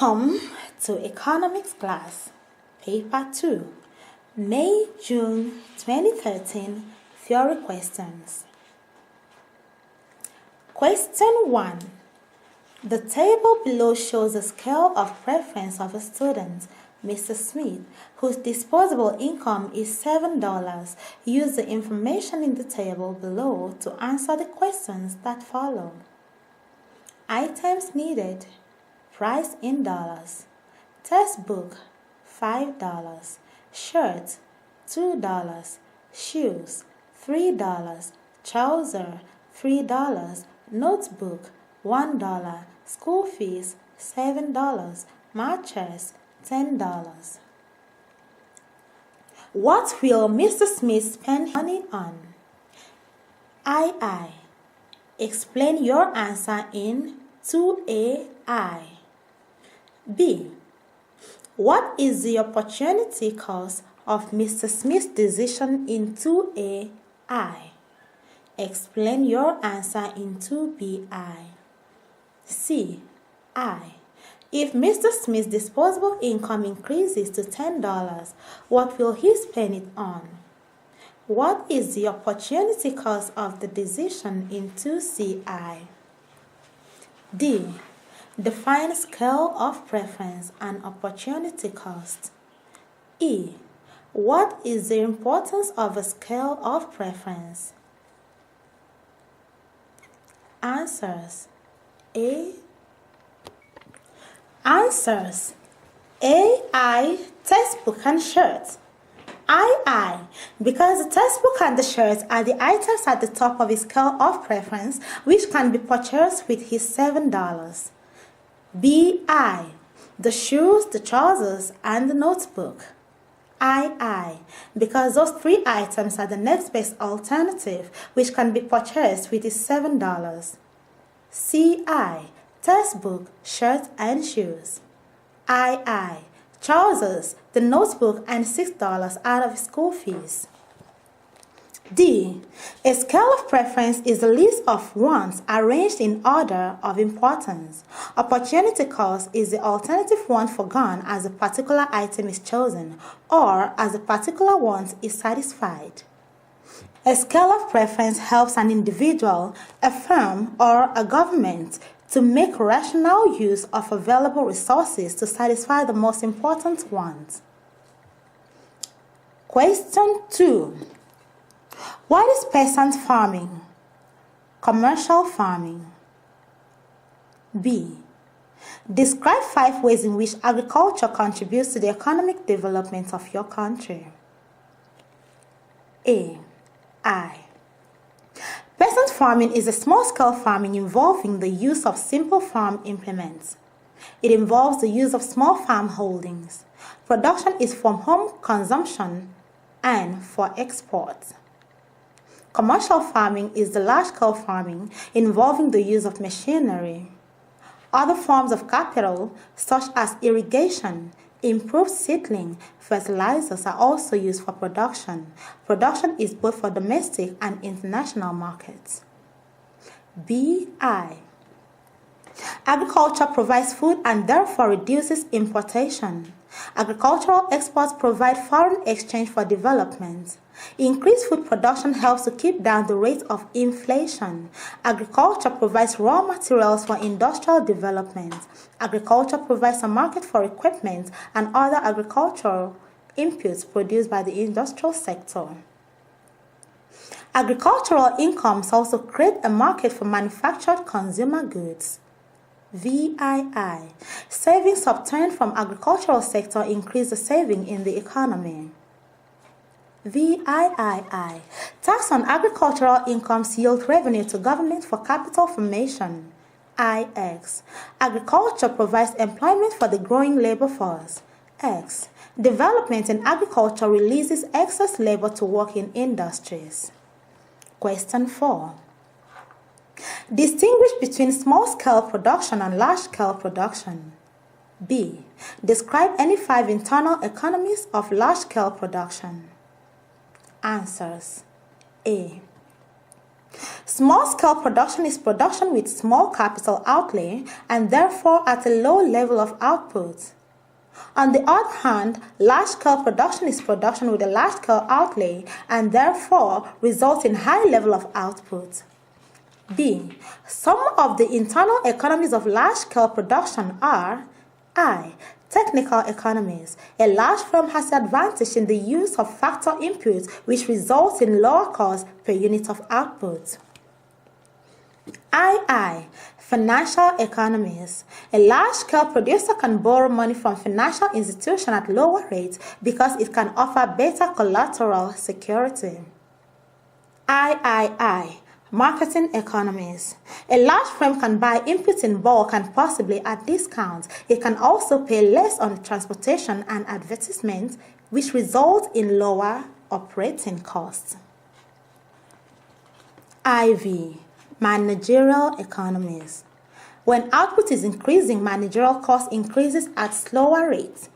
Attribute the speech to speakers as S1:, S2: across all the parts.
S1: Welcome to Economics class, Paper 2, May-June 2013 Theory Questions. Question 1. The table below shows a scale of preference of a student, Mr. Smith, whose disposable income is $7. Use the information in the table below to answer the questions that follow. Items needed. Price in dollars. Textbook $5. Shirt $2. Shoes $3. Trouser $3. Notebook $1. School fees $7. Mattress $10. What will Mr. Smith spend money on? II. Explain your answer in 2AI. B. What is the opportunity cost of Mr. Smith's decision in 2AI? Explain your answer in 2BI. C. I. If Mr. Smith's disposable income increases to $10, what will he spend it on? What is the opportunity cost of the decision in 2CI? D. Define scale of preference and opportunity cost. E. What is the importance of a scale of preference? Answers. A. Answers. AI, textbook and shirt. II, because the textbook and the shirt are the items at the top of his scale of preference, which can be purchased with his $7. BI, the shoes, the trousers, and the notebook. II, because those three items are the next best alternative, which can be purchased with his $7. CI, textbook, shirt, and shoes. II, trousers, the notebook, and $6 out of school fees. D. A scale of preference is a list of wants arranged in order of importance. Opportunity cost is the alternative want forgone as a particular item is chosen or as a particular want is satisfied. A scale of preference helps an individual, a firm, or a government to make rational use of available resources to satisfy the most important ones. Question 2. What is peasant farming? Commercial farming. B. Describe 5 ways in which agriculture contributes to the economic development of your country. A. I. Peasant farming is a small-scale farming involving the use of simple farm implements. It involves the use of small farm holdings. Production is for home consumption and for export. Commercial farming is the large-scale farming involving the use of machinery. Other forms of capital, such as irrigation, improved seedling, fertilizers are also used for production. Production is both for domestic and international markets. BI. Agriculture provides food and therefore reduces importation. Agricultural exports provide foreign exchange for development. Increased food production helps to keep down the rate of inflation. Agriculture provides raw materials for industrial development. Agriculture provides a market for equipment and other agricultural inputs produced by the industrial sector. Agricultural incomes also create a market for manufactured consumer goods. VII. Savings obtained from agricultural sector increase the saving in the economy. VIII. Tax on agricultural incomes yield revenue to government for capital formation. IX. Agriculture provides employment for the growing labor force. X. Development in agriculture releases excess labor to work in industries. Question 4. Distinguish between small-scale production and large-scale production. B. Describe any 5 internal economies of large-scale production. Answers. A. Small-scale production is production with small capital outlay and therefore at a low level of output. On the other hand, large-scale production is production with a large-scale outlay and therefore results in high level of output. B. Some of the internal economies of large-scale production are I. Technical economies. A large firm has the advantage in the use of factor inputs which results in lower cost per unit of output. II. Financial economies. A large-scale producer can borrow money from financial institutions at lower rates because it can offer better collateral security. III. Marketing economies. A large firm can buy inputs in bulk and possibly at discounts. It can also pay less on transportation and advertisement, which results in lower operating costs. IV. Managerial economies. When output is increasing, managerial cost increases at slower rates.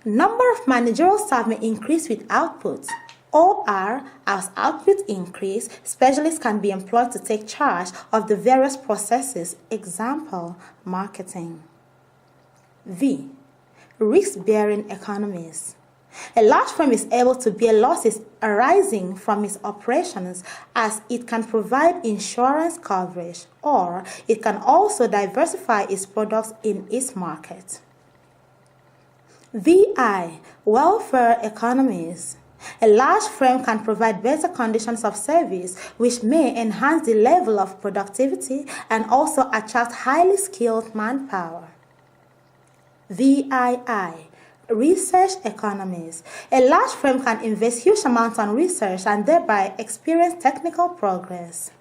S1: Number of managerial staff may increase with output. OR, as output increase, specialists can be employed to take charge of the various processes, example, marketing. V. Risk-bearing economies. A large firm is able to bear losses arising from its operations as it can provide insurance coverage, or it can also diversify its products in its market. VI. Welfare economies. A large firm can provide better conditions of service which may enhance the level of productivity and also attract highly skilled manpower. VII. Research economies. A large firm can invest huge amounts on research and thereby experience technical progress.